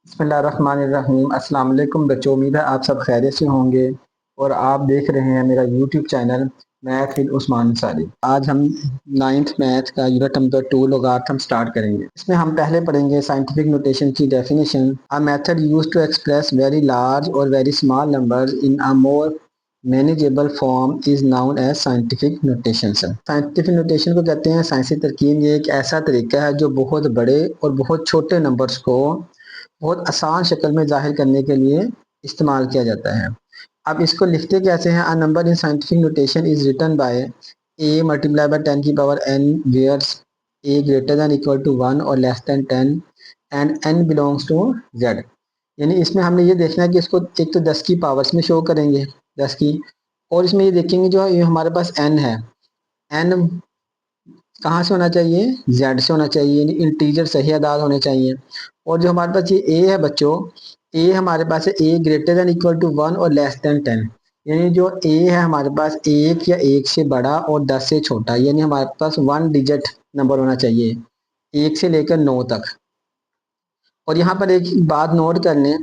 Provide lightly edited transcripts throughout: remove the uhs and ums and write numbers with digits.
बिस्मिल्लाहिर्रहमानिर्रहीम। अस्सलाम वालेकुम बच्चों, उम्मीद है आप सब खैरियत से होंगे और आप देख रहे हैं मेरा YouTube channel math with Usman Ansari. आज हम नाइन्थ मैथ का यूनिट नंबर 2 लोगारिथम स्टार्ट करेंगे। इसमें हम पहले पढ़ेंगे साइंटिफिक नोटेशन की definition. A method used to express very large और very small numbers in a more manageable form is known as scientific notation. Scientific notation को कहते हैं साइंसी तरकीब। ये एक ऐसा तरीका है जो बहुत बड़े और बहुत छोटे नंबर्स को बहुत आसान शक्ल में जाहिर करने के लिए इस्तेमाल किया जाता है। अब इसको लिखते कैसे हैं? A number in scientific notation is written by a multiply by 10 की power n where's a greater than equal to 1 और less than 10 and n belongs to z। यानी इसमें हमने ये देखना है कि इसको एक तो 10 की पावर्स में शो करेंगे, 10 की, और इसमें ये देखेंगे जो ये हमारे पास n है, n कहाँ से होना चाहिए? जेड से होना चाहिए, यानी इंटीजर सही आदाद होने चाहिए। और जो हमारे पास ये ए है बच्चों, ए हमारे पास है ए ग्रेटर देन इक्वल टू 1 और लेस देन 10। यानी जो ए है हमारे पास एक या एक से बड़ा और 10 से छोटा, यानी हमारे पास 1 डिजिट नंबर होना चाहिए, एक से लेकर 9 तक। और यहाँ पर एक बात नोट कर लें,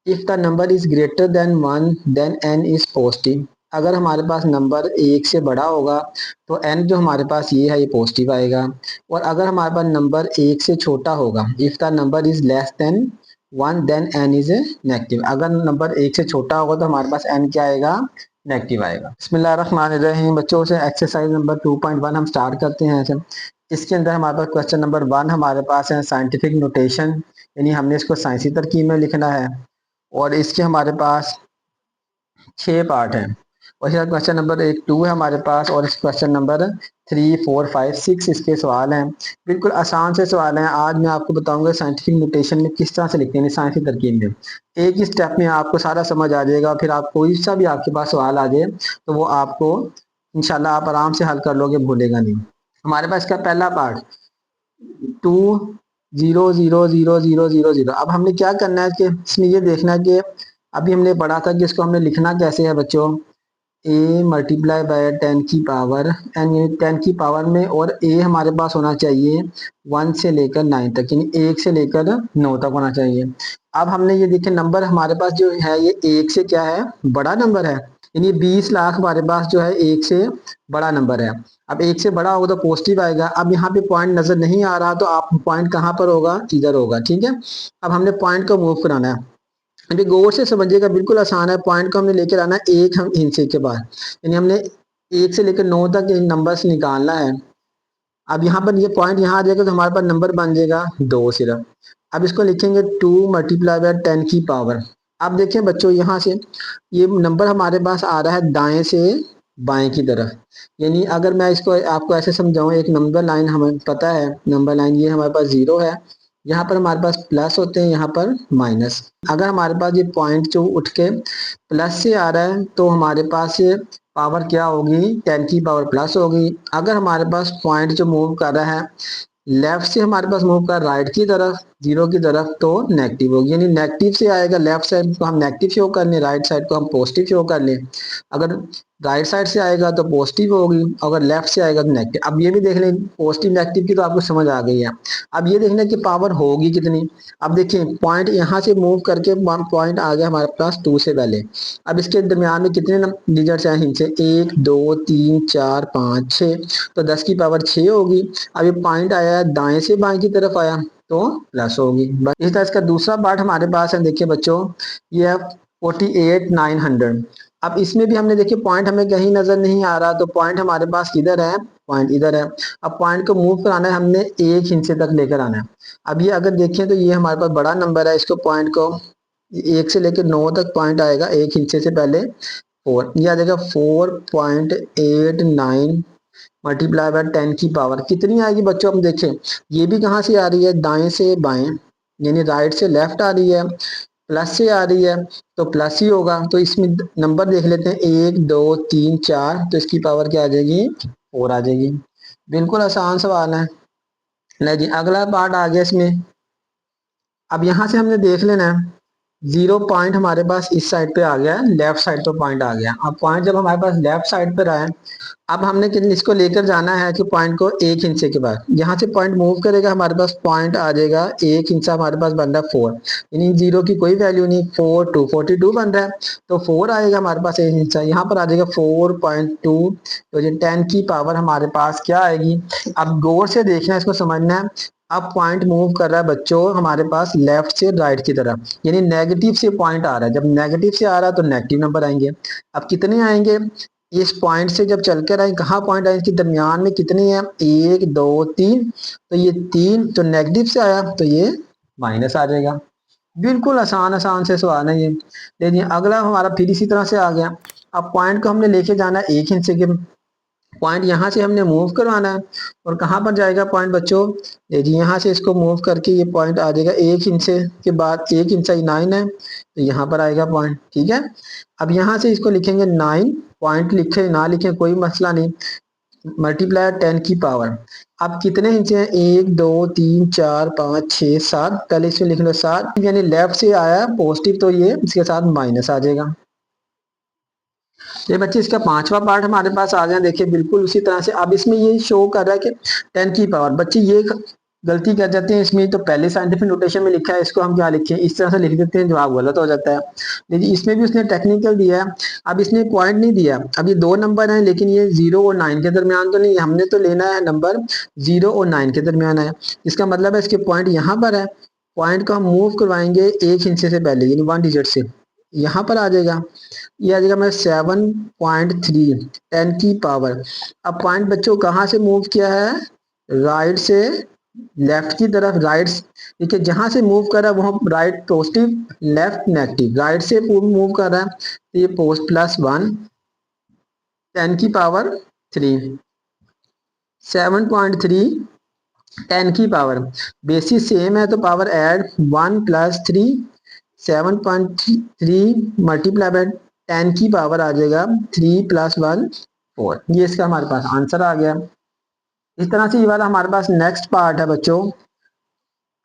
if the number is greater than 1 then n is positive. अगर हमारे पास नंबर एक से बड़ा होगा तो n जो हमारे पास ये है ये पॉजिटिव आएगा। और अगर हमारे पास नंबर एक से छोटा होगा, if the number is less than 1 then n is negative. अगर नंबर एक से छोटा होगा तो हमारे पास n क्या आएगा? नेगेटिव आएगा। बिस्मिल्लाहिर्रहमानिर्रहीम। बच्चों से एक्सरसाइज नंबर 2.1 हम स्टार्ट करते हैं। इसके अंदर हमारे पास क्वेश्चन नंबर 1 हमारे पास है साइंटिफिक नोटेशन, यानी हमने इसको साइंसी तरकीब में लिखना है। और इसके हमारे पास 6 पार्ट हैं। और इसका क्वेश्चन नंबर 2 है हमारे पास, और इस क्वेश्चन नंबर 3, 4, 5, 6 इसके सवाल हैं। बिल्कुल आसान से सवाल हैं। आज मैं आपको बताऊंगा साइंटिफिक नोटेशन में किस तरह से लिखते हैं साइंसी तरकीब में। एक ही स्टेप में आपको सारा समझ आ जाएगा। फिर आप कोई सा भी आपके पास सवाल आ जाए तो वो आपको इंशाल्लाह आप आराम से हल कर लोगे, भूलेगा नहीं। हमारे पास इसका पहला पार्ट 2 0 0 0 0 0 0। अब हमने क्या करना है कि इसमें ये देखना है कि अभी हमने पढ़ा था कि इसको हमने लिखना कैसे है बच्चों। ए मल्टीप्लाई बाय 10 की पावर एन, यानी 10 की पावर में, और ए हमारे पास होना चाहिए 1 से लेकर 9 तक, यानी 1 से लेकर 9 तक होना चाहिए। अब हमने ये देखे नंबर हमारे पास जो है ये एक से क्या है? बड़ा नंबर है, यानी 20 लाख हमारे पास जो है एक से बड़ा नंबर है। अब एक से बड़ा होगा तो पॉजिटिव आएगा। अब यहाँ पे पॉइंट नजर नहीं आ रहा तो आप पॉइंट कहाँ पर होगा? इधर होगा, ठीक है। अब हमने पॉइंट को मूव कराना है। अभी गौर से समझिएगा, बिल्कुल आसान है। पॉइंट को हमने लेकर आना है एक हम हिस्से के बाद, यानी हमने 1 से लेकर 9 तक नंबर से निकालना है। अब यहाँ पर ये पॉइंट यहाँ आ जाएगा तो हमारे पास नंबर बन जाएगा 2 सिर्फ। अब इसको लिखेंगे 2 मल्टीप्लाई बाय 10 की पावर। अब देखिए बच्चों, यहाँ से ये नंबर हमारे पास आ रहा है दाएं से बाएं की तरफ। यानी अगर मैं इसको आपको ऐसे समझाऊं, एक नंबर लाइन हमें पता है, नंबर लाइन ये हमारे पास 0 है, यहाँ पर हमारे पास प्लस होते हैं, यहाँ पर माइनस। अगर हमारे पास ये पॉइंट जो उठ के प्लस से आ रहा है तो हमारे पास पावर क्या होगी? 10 की पावर प्लस होगी। अगर हमारे पास पॉइंट जो मूव कर रहा है लेफ्ट से हमारे पास मूव कर राइट की तरफ, 0 की तरफ, तो नेगेटिव होगी। यानी नेगेटिव से आएगा, लेफ्ट साइड को हम नेगेटिव शो कर लें, राइट साइड को हम पॉजिटिव शो कर लें। अगर राइट साइड से आएगा तो पॉजिटिव होगी, अगर लेफ्ट से आएगा तो नेगेटिव। अब ये भी देख लें पॉजिटिव नेगेटिव की तो आपको समझ आ गई है। अब ये देखना कि पावर होगी कितनी। अब देखिए पॉइंट यहाँ से मूव करके पॉइंट आ गया हमारे पास 2 से पहले। अब इसके दरमियान में कितने डिजिट्स हैं? इनसे 1 2 3 4 5 6, तो 10 की पावर 6 होगी। अब ये पॉइंट आया दाएं से बाएं की तरफ आया तो प्लस होगी। बस इस तरह इसका दूसरा पार्ट हमारे पास है। देखिए बच्चों, ये है 48,900। अब इसमें भी हमने देखिए पॉइंट हमें कहीं नजर नहीं आ रहा, तो पॉइंट हमारे पास किधर है? पॉइंट इधर है। अब पॉइंट को मूव कराना है हमने एक हिस्से तक लेकर आना है। अब ये अगर देखें तो ये हमारे पास बड़ा नंबर है, इसको पॉइंट को 1 से लेकर 9 तक पॉइंट आएगा, एक हिस्से से पहले 4, ये आ जाएगा 4.89 मल्टीप्लाई बाय 10 की पावर कितनी आएगी बच्चों? हम देखें ये भी कहाँ से आ रही है? दाएं से बाएं, यानी राइट से लेफ्ट आ रही है, प्लस से आ रही है तो प्लस ही होगा। तो इसमें नंबर देख लेते हैं 1 2 3 4, तो इसकी पावर क्या आ जाएगी? 4 आ जाएगी। बिल्कुल आसान सवाल है। नहीं जी, अगला पार्ट आ गया इसमें। अब यहाँ से हमने देख लेना है जीरो पॉइंट हमारे पास इस साइड पे आ गया है, लेफ्ट साइड पे पॉइंट आ गया। अब पॉइंट जब हमारे पास लेफ्ट साइड पर आया, अब हमने इसको लेकर जाना है कि पॉइंट को एक इंच के बाद यहाँ से पॉइंट मूव करेगा, हमारे पास पॉइंट आ जाएगा एक इंच, हमारे पास बन रहा है 4, यानी जीरो की कोई वैल्यू नहीं, 42 बन रहा है, तो 4 आएगा हमारे पास एक इंच, यहाँ पर आ जाएगा 4.2, तो ये 10 की पावर हमारे पास क्या आएगी। अब गौर से देखना है, इसको समझना है। अब पॉइंट मूव कर रहा है बच्चों हमारे पास लेफ्ट से राइट की तरफ, यानी नेगेटिव से पॉइंट आ रहा है, जब नेगेटिव से आ रहा है तो नेगेटिव नंबर आएंगे। अब कितने आएंगे, इस पॉइंट से जब चल कर आए, कहाँ पॉइंट आए, इसके दरमियान में कितनी है, 1 2 3, तो ये 3 तो नेगेटिव से आया तो ये माइनस आ जाएगा। बिल्कुल आसान आसान से सवाल है ये। लेकिन अगला हमारा फिर इसी तरह से आ गया। अब पॉइंट को हमने लेके जाना है एक इंच के, पॉइंट यहाँ से हमने मूव करवाना है, और कहाँ पर जाएगा पॉइंट बच्चों, ये जी यहाँ से इसको मूव करके ये पॉइंट आ जाएगा एक इंच से के बाद, एक इंच 9 है तो यहाँ पर आएगा पॉइंट, ठीक है। अब यहाँ से इसको लिखेंगे 9, पॉइंट लिखे ना लिखे कोई मसला नहीं, मल्टीप्लाई 10 की पावर। अब कितने इंच हैं, 1 2 3 4 5 6 7, पहले इसमें लिख लो 7, यानी लेफ्ट से आया पॉजिटिव तो ये इसके साथ माइनस आ जाएगा। ये बच्चे इसका पांचवा पार्ट हमारे पास आ गया, देखिए बिल्कुल उसी तरह से। अब इसमें ये शो कर रहा है कि 10 की पावर, बच्चे ये गलती कर जाते हैं इसमें, तो पहले साइंटिफिक नोटेशन में लिखा है, इसको हम क्या लिखें, इस तरह से लिख देते हैं, जवाब गलत हो जाता है। लेकिन इसमें भी उसने टेक्निकल दिया है। अब इसने पॉइंट नहीं दिया, अब ये दो नंबर हैं, लेकिन ये 0 और 9 के दरमियान तो नहीं, हमने तो लेना है नंबर 0 और 9 के दरमियान है। इसका मतलब है इसके पॉइंट यहाँ पर है, पॉइंट को हम मूव करवाएंगे एक इंच से पहले, यानी 1 डिजिट से यहाँ पर आ जाएगा, ये आ जाएगा मैं 7.3, 10 की पावर। अब पॉइंट बच्चों कहाँ से मूव किया है, राइट से लेफ्ट की तरफ, राइट, ठीक है, जहां से मूव कर रहा है वो right positive, left negative, right से मूव कर रहा है तो ये पोस्ट +1, 10 की पावर 3, 7.3, 10 की पावर, बेसिस सेम है तो पावर ऐड 1 + 3, 7.3 मल्टीप्लाई बाय 10 की पावर आ जाएगा 3 + 1 4, ये इसका हमारे पास आंसर आ गया। इस तरह से ये वाला हमारे पास नेक्स्ट पार्ट है बच्चों।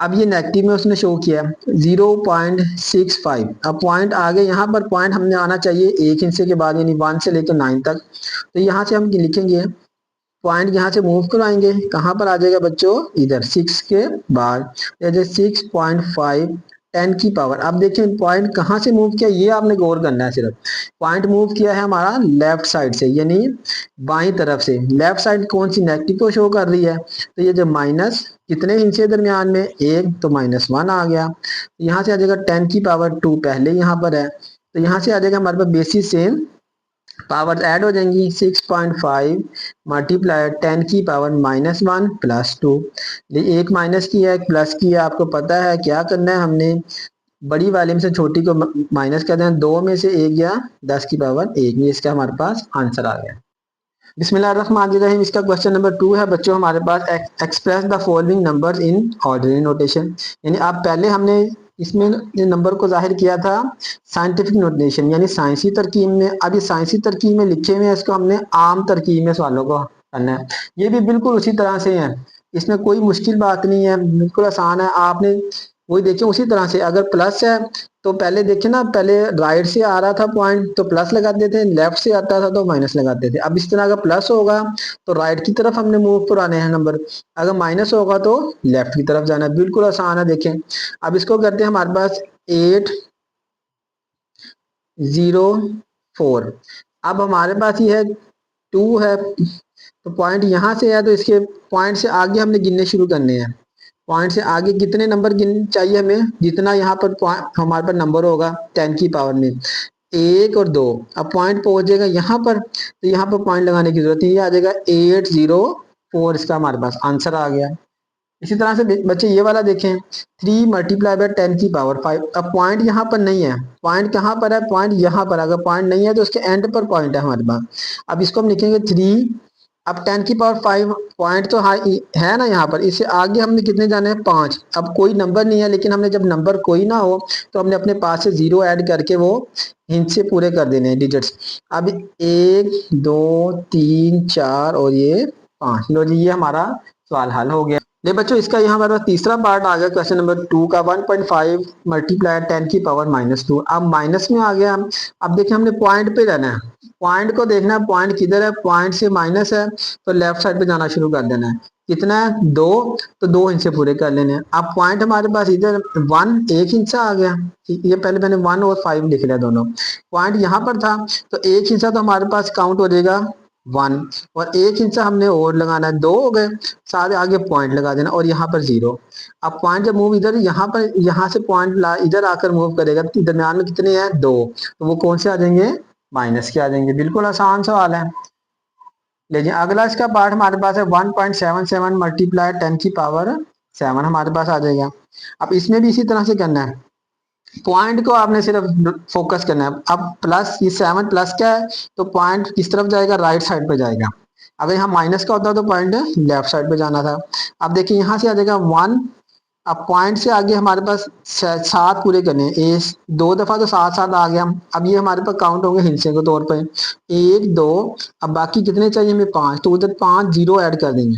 अब ये नेगेटिव में उसने शो किया 0.65, अब पॉइंट आगे यहाँ पर पॉइंट हमने आना चाहिए एक इंच के बाद, यानी 1 से लेकर 9 तक, तो यहाँ से हम लिखेंगे पॉइंट यहाँ से मूव करवाएंगे, कहाँ पर आ जाएगा बच्चों, इधर 6 के बाद, जैसे 6.5, 10 की पावर। अब देखिए पॉइंट कहाँ से मूव किया, ये आपने गौर करना है, सिर्फ पॉइंट मूव किया है हमारा लेफ्ट साइड से, यानी बाई तरफ से। लेफ्ट साइड कौन सी, नेगेटिव को शो कर रही है, तो ये जो माइनस कितने इंच के दरमियान में, एक, तो -1 आ गया, यहाँ से आ जाएगा 10 की पावर 2, पहले यहाँ पर है तो यहाँ से आ जाएगा हमारे पास बेसिस सेम, पावर ऐड हो जाएंगी, 6.5 मल्टीप्लाई 10 की पावर -1 + 2, एक माइनस की है एक प्लस की है, आपको पता है क्या करना है, हमने बड़ी वाले में से छोटी को माइनस कर देना, 2 में से 1 या 10 की पावर 1, ये इसका हमारे पास आंसर आ गया। बिस्मिल्लाहिर्रहमानिर्रहीम, इसका क्वेश्चन नंबर 2 है बच्चों हमारे पास, express the following numbers in ordinary notation, यानी आप पहले हमने इसमें नंबर को जाहिर किया था साइंटिफिक नोटेशन यानी साइंसी तरकीब में, अब ये साइंसी तरकीब में लिखे हुए हैं, इसको हमने आम तरकीब में सवालों को करना है। ये भी बिल्कुल उसी तरह से है, इसमें कोई मुश्किल बात नहीं है, बिल्कुल आसान है। आपने वही देखिए उसी तरह से, अगर प्लस है तो पहले देखिए ना, पहले राइट से आ रहा था पॉइंट तो प्लस लगाते थे, लेफ्ट से आता था तो माइनस लगाते थे। अब इस तरह अगर प्लस होगा तो राइट की तरफ हमने मूव कराने हैं नंबर, अगर माइनस होगा तो लेफ्ट की तरफ जाना है, बिल्कुल आसान है। देखें अब इसको करते हैं हमारे पास 804, अब हमारे पास ये है 2 है, तो पॉइंट यहाँ से है तो इसके पॉइंट से आगे हमने गिनने शुरू करने हैं, पॉइंट से आगे कितने नंबर गिन चाहिए हमें, जितना यहाँ पर हमारे पास नंबर होगा 10 की पावर में, 1 और 2, अब पॉइंट पहुंच जाएगा यहाँ पर तो यहाँ पर पॉइंट लगाने की जरूरत है, ये आ जाएगा 804, इसका हमारे पास आंसर आ गया। इसी तरह से बच्चे ये वाला देखें 3 मल्टीप्लाई बाय 10 की पावर 5, अब पॉइंट यहाँ पर नहीं है, पॉइंट कहाँ पर है, पॉइंट यहाँ पर, अगर पॉइंट नहीं है तो उसके एंड पर पॉइंट है हमारे पास। अब इसको हम लिखेंगे 3, अब 10 की पावर 5, पॉइंट तो है ना यहाँ पर, इससे आगे हमने कितने जाने हैं 5, अब कोई नंबर नहीं है, लेकिन हमने जब नंबर कोई ना हो तो हमने अपने पास से 0 ऐड करके वो हिंट से पूरे कर देने हैं डिजिट्स। अब 1 2 3 4 और ये 5, लो जी ये हमारा सवाल हल हो गया। ये बच्चों इसका यहाँ हमारे पास तीसरा पार्ट आ गया क्वेश्चन नंबर 2 का 1.5 मल्टीप्लाई 10 की पावर -2। अब माइनस में आ गया हम। अब देखिए हमने पॉइंट पे रहना है, पॉइंट को देखना है पॉइंट किधर है, पॉइंट से माइनस है तो लेफ्ट साइड पे जाना शुरू कर देना है। कितना है 2, तो 2 हिस्से पूरे कर लेने हैं। अब पॉइंट हमारे पास इधर 1 एक हिस्सा आ गया, ठीक ये पहले मैंने 1 और 5 लिख लिया दोनों। पॉइंट यहाँ पर था तो एक हिस्सा तो हमारे पास काउंट हो जाएगा 1 और एक हिस्सा हमने और लगाना है, 2 हो गए, सारे आगे पॉइंट लगा देना और यहाँ पर 0। अब पॉइंट जब मूव इधर यहाँ पर यहाँ से पॉइंट ला इधर आकर मूव करेगा तो दरम्यान में कितने हैं 2, तो वो कौन से आ जाएंगे माइनस के आ जाएंगे। बिल्कुल आसान सवाल है। लेकिन अगला इसका पार्ट हमारे पास है 1.77 मल्टीप्लाई 10 की पावर 7 हमारे पास आ जाएगा। अब इसमें भी इसी तरह से करना है, पॉइंट को आपने सिर्फ फोकस करना है। अब प्लस ये 7 प्लस क्या है तो पॉइंट किस तरफ जाएगा, राइट साइड पे जाएगा। अगर यहाँ माइनस का होता तो पॉइंट लेफ्ट साइड पे जाना था। अब देखिए यहाँ से आ जाएगा 1। अब पॉइंट से आगे हमारे पास 7 पूरे करने हैं, 2 दफा तो 7 आ गया। अब ये हमारे पास काउंट होंगे हिस्से के तौर पे 1 2। अब बाकी कितने चाहिए हमें 5, तो उधर 5 जीरो ऐड कर देंगे,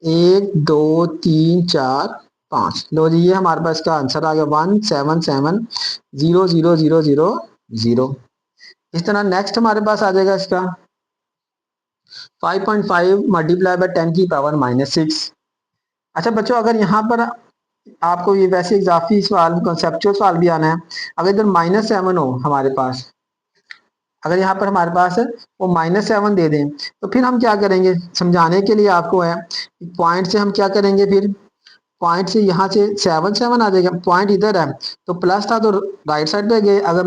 1 2 3 4 5। लो जी ये हमारे पास इसका आंसर आ गया 177000000। इस तरह नेक्स्ट हमारे पास आ जाएगा इसका 5.5 मल्टीप्लाई बाय 10 की पावर -6। अच्छा बच्चों अगर यहाँ पर आपको ये वैसे इजाफी सवाल कॉन्सेप्चुअल सवाल भी आना है, अगर इधर -7 हो हमारे पास, अगर यहाँ पर हमारे पास वो -7 दे दें तो फिर हम क्या करेंगे, समझाने के लिए आपको है, पॉइंट से हम क्या करेंगे, फिर पॉइंट से यहाँ से 7 आ जाएगा। पॉइंट इधर है तो प्लस था तो राइट साइड पे गए, अगर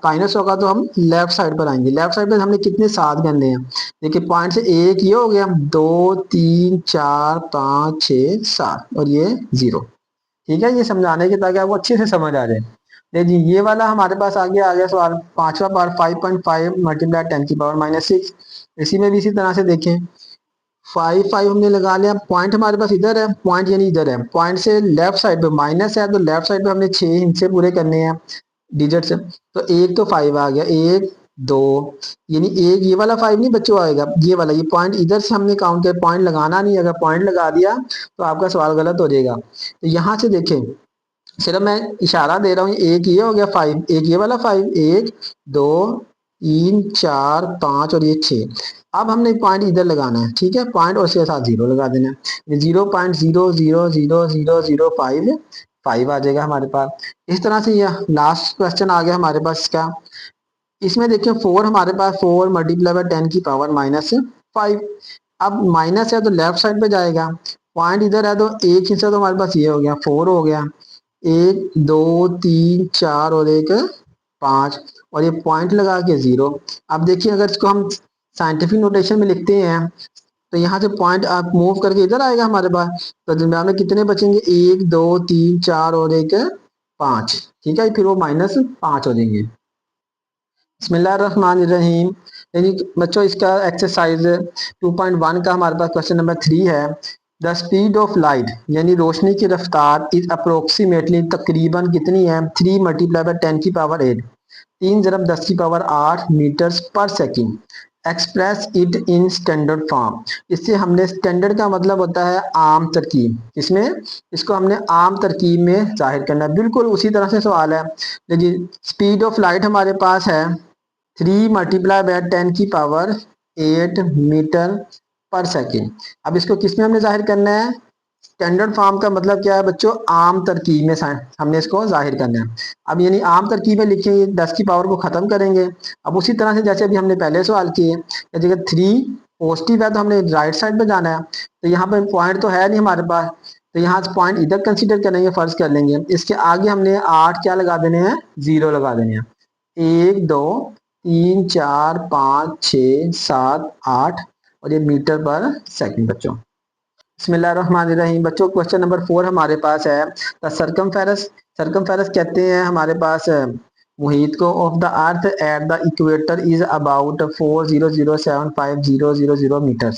माइनस होगा तो हम लेफ्ट साइड पर आएंगे। लेफ्ट साइड पे हमने कितने 7 करने हैं, देखिए पॉइंट से एक ये हो गया, 2 3 4 5 6 7 और ये 0। ठीक है, ये समझाने के ताकि आपको अच्छे से समझ आ जाए। देखिए ये वाला हमारे पास आगे आ गया सवाल, पांचवा पार्ट 5.5 मल्टीप्लाई 10 की पावर -6। इसी में भी इसी तरह से देखें 5 हमने लगा लिया, पॉइंट हमारे पास इधर है, पॉइंट यानी इधर है, पॉइंट से लेफ्ट साइड पे माइनस है तो लेफ्ट साइड पे हमने 6 हिस्से पूरे करने हैं डिजिट से। तो एक तो 5 आ गया, 1 2, यानी एक ये वाला 5 नहीं बच्चों आएगा, ये वाला, ये पॉइंट इधर से हमने काउंट किया, पॉइंट लगाना नहीं, अगर पॉइंट लगा दिया तो आपका सवाल गलत हो जाएगा। तो यहाँ से देखें सिर्फ मैं इशारा दे रहा हूँ, एक ये हो गया 5, एक ये वाला 5, 1 2 3 4 5 और ये 6। अब हमने पॉइंट इधर लगाना है, ठीक है, पॉइंट और उसके साथ 0 लगा देना है, 0.0000005 5 आ जाएगा हमारे पास। इस तरह से ये लास्ट क्वेश्चन आ गया हमारे पास इसका। इसमें देखिए 4 हमारे पास 4 मल्टीप्लाई बाय 10 की पावर -5। अब माइनस है तो लेफ्ट साइड पे जाएगा, पॉइंट इधर है तो एक हिस्सा तो हमारे पास ये हो गया 4 हो गया, 1 2 3 4 और एक 5 और ये पॉइंट लगा के 0। अब देखिए अगर इसको हम साइंटिफिक नोटेशन में लिखते हैं तो यहाँ से पॉइंट आप मूव करके इधर आएगा हमारे पास, तो दरम्यान में कितने बचेंगे, 1 2 3 4 और एक 5। ठीक है, फिर वो -5 हो जाएंगे। बिस्मिल्लाहिर्रहमानिर्रहीम। यानी बच्चों इसका एक्सरसाइज 2.1 का हमारे पास क्वेश्चन नंबर 3 है। द स्पीड ऑफ लाइट यानी रोशनी की रफ्तार इज अप्रोक्सीमेटली तकरीबन कितनी है, 3 मल्टीप्लाई बाय 10 की पावर 8, 3 ज़रब 10 की पावर 8 मीटर्स पर second. Express it in standard form. इससे हमने स्टैंडर्ड का मतलब होता है आम तरकीब, इसमें इसको हमने आम तरकीब में जाहिर करना है। बिल्कुल उसी तरह से सवाल है। देखिए स्पीड ऑफ लाइट हमारे पास है 3 मल्टीप्लाई बाय 10 की पावर 8 मीटर पर सेकेंड। अब इसको किस में हमने जाहिर करना है, स्टैंडर्ड फॉर्म का मतलब क्या है बच्चों, आम तरकीब में हमने इसको जाहिर करना है। अब यानी आम तरकीब में लिखेंगे 10 की पावर को खत्म करेंगे। अब उसी तरह से जैसे अभी हमने पहले सवाल किए, जगह 3 पॉजिटिव है तो हमने राइट साइड पे जाना है, तो यहाँ पे पॉइंट तो है नहीं हमारे पास, तो यहाँ से पॉइंट इधर कंसीडर करेंगे, फर्ज कर लेंगे। इसके आगे हमने 8 क्या लगा देने हैं, 0 लगा देने हैं। 1 2 3 4 5 6 7 8 और ये मीटर पर सेकंड बच्चों। बिस्मिल्लाहिर्रहमानिर्रहीम। बच्चों क्वेश्चन नंबर 4 हमारे पास है द सर्कमफेरस। सर्कमफेरस कहते हैं हमारे पास मुहित को of the earth at the equator is about 4007500 meter.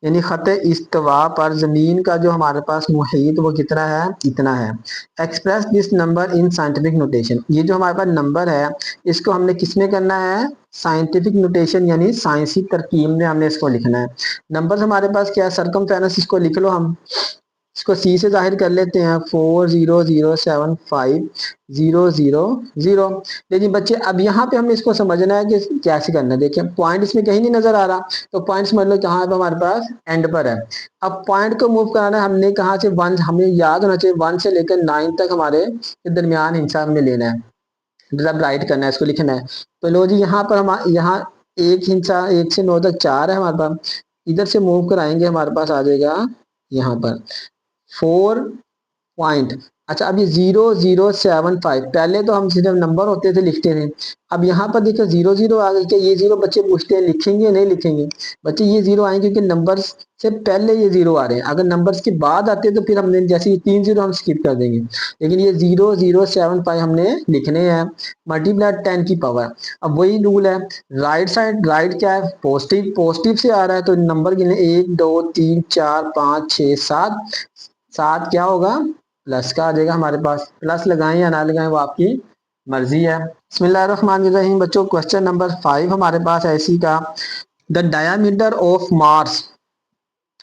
यानी खत इस्तवा पर जमीन का जो हमारे पास मुहित वो कितना है, इतना है। Express this number in scientific notation. ये जो हमारे पास नंबर है इसको हमने किस में करना है, साइंटिफिक नोटेशन यानी साइंसी तरकीब में हमने इसको लिखना है। नंबर हमारे पास क्या है, सरकमफेरेंस इसको लिख लो हम इसको सी से जाहिर कर लेते हैं 40075000। लेकिन बच्चे अब यहाँ पे हमें इसको समझना है कि कैसे करना है। देखिए पॉइंट इसमें कहीं नहीं नजर आ रहा, तो पॉइंट समझ लो कहाँ पे हमारे पास एंड पर है। अब पॉइंट को मूव कराना है हमने कहाँ से, वन, हमें याद होना चाहिए 1 से लेकर 9 तक हमारे दरमियान हिस्सा हमने लेना है, मतलब राइट करना है, इसको लिखना है। तो लो जी यहाँ पर हम यहाँ एक हिस्सा 1 से 9 तक 4 है हमारे पास, इधर से मूव कराएंगे हमारे पास आ जाएगा यहाँ पर 4 पॉइंट। अच्छा अब ये 0075, पहले तो हम सिर्फ नंबर होते थे लिखते थे, अब यहाँ पर देखो 00 आ गई। क्या ये 0 बच्चे पूछते हैं लिखेंगे नहीं लिखेंगे? बच्चे ये 0 आएंगे क्योंकि नंबर से पहले ये 0 आ रहे हैं, अगर नंबर्स के बाद आते तो फिर हमने जैसे ये 3 0 हम स्किप कर देंगे, लेकिन ये 0075 हमने लिखने हैं मल्टीप्लाई 10 की पावर। अब वही रूल है, राइट साइड, राइट क्या है, पॉजिटिव, पॉजिटिव से आ रहा है तो नंबर गिने 1 2 3 4 5 6 7, 7 क्या होगा, प्लस का आ जाएगा हमारे पास। प्लस लगाएं या ना लगाएं वो आपकी मर्जी है। बिस्मिल्लाहिर्रहमानिर्रहीम बच्चों, क्वेश्चन नंबर 5 हमारे पास है इसी का। The diameter of Mars,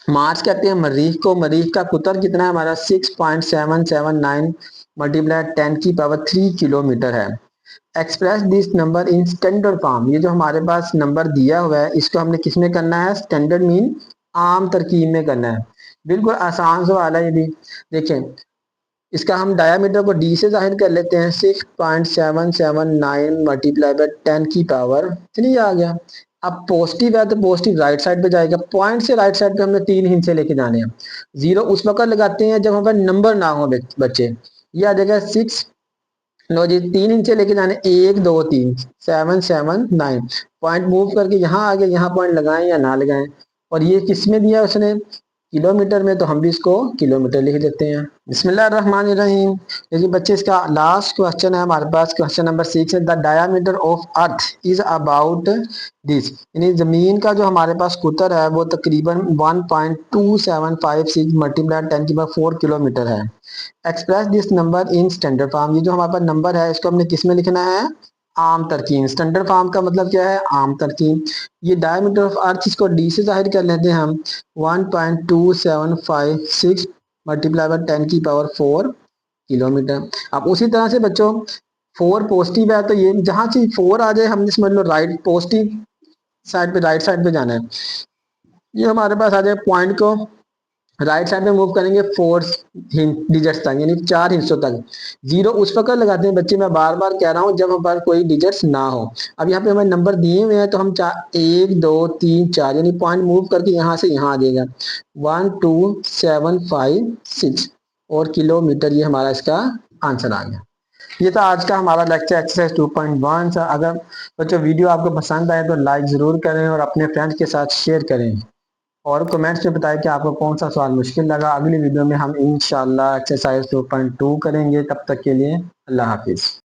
Mars कहते हैं मरीख को, मरीख का कुतर कितना है हमारा 6.779 मल्टीप्लाई 10 की पावर 3 किलोमीटर है। Express this number in standard form, ये जो हमारे पास नंबर दिया हुआ है इसको हमने किस में करना है, स्टैंडर्ड मीन आम तरकीब में करना है। बिल्कुल आसान सवाल है ये भी। देखें इसका हम डायामीटर को डी से जाहिर कर लेते हैं, 6.779 मल्टीप्लाई बाय 10 की पावर 3 आ गया। अब पॉजिटिव है तो पॉजिटिव राइट साइड पे जाएगा, पॉइंट से राइट साइड पे हमने 3 हिस्से लेके जाने हैं। 0 उस वक्त लगाते हैं जब हमारे नंबर ना हो बच्चे, ये आ जाएगा 6। लो जी 3 इंचे लेके जाने, 1 2 3 779, पॉइंट मूव करके यहाँ आ गए, यहाँ पॉइंट लगाएं या ना लगाएं। और ये किस में दिया उसने, किलोमीटर में, तो हम भी इसको किलोमीटर लिख देते हैं। बिस्मिल्लाहिर्रहमानिर्रहीम। देखिए बच्चे इसका लास्ट क्वेश्चन है हमारे पास, क्वेश्चन नंबर 6 है। The diameter of earth is about this, यानी जमीन का जो हमारे पास कुतर है वो तकरीबन 1.2756 मल्टीप्लाई 10 की पावर 4 किलोमीटर है। Express this number in standard form, ये जो हमारे पास नंबर है इसको हमने किस में लिखना है, आम तरकीब। स्टैंडर्ड फॉर्म का मतलब क्या है, आम तरकीब। ये डायमीटर ऑफ अर्थ, इसको डी से जाहिर कर लेते हैं हम 1.2756 मल्टीप्लाई बाय 10 की पावर 4 किलोमीटर। अब उसी तरह से बच्चों 4 पॉजिटिव है तो ये जहां से 4 आ जाए हमने समझ लो राइट पॉजिटिव साइड पे, राइट साइड पे जाना है। ये हमारे पास आ जाए पॉइंट को राइट साइड में मूव करेंगे 4 डिजिट्स तक, यानी 4 हिस्सों तक। 0 उस वक्त लगाते हैं बच्चे, मैं बार बार कह रहा हूं, जब हमारे कोई डिजिट्स ना हो। अब यहाँ पे हमें नंबर दिए हुए हैं तो हम 1 2 3 4 यानी पॉइंट मूव करके यहाँ से यहाँ आ जाएगा 12756 और किलोमीटर, ये हमारा इसका आंसर आ गया। ये था आज का हमारा लेक्चर एक्सरसाइज 2.1। अगर बच्चों वीडियो आपको पसंद आए तो लाइक जरूर करें और अपने फ्रेंड्स के साथ शेयर करें, और कमेंट्स में बताएं कि आपको कौन सा सवाल मुश्किल लगा। अगली वीडियो में हम इंशाल्लाह एक्सरसाइज 2.2 करेंगे। तब तक के लिए अल्लाह हाफिज।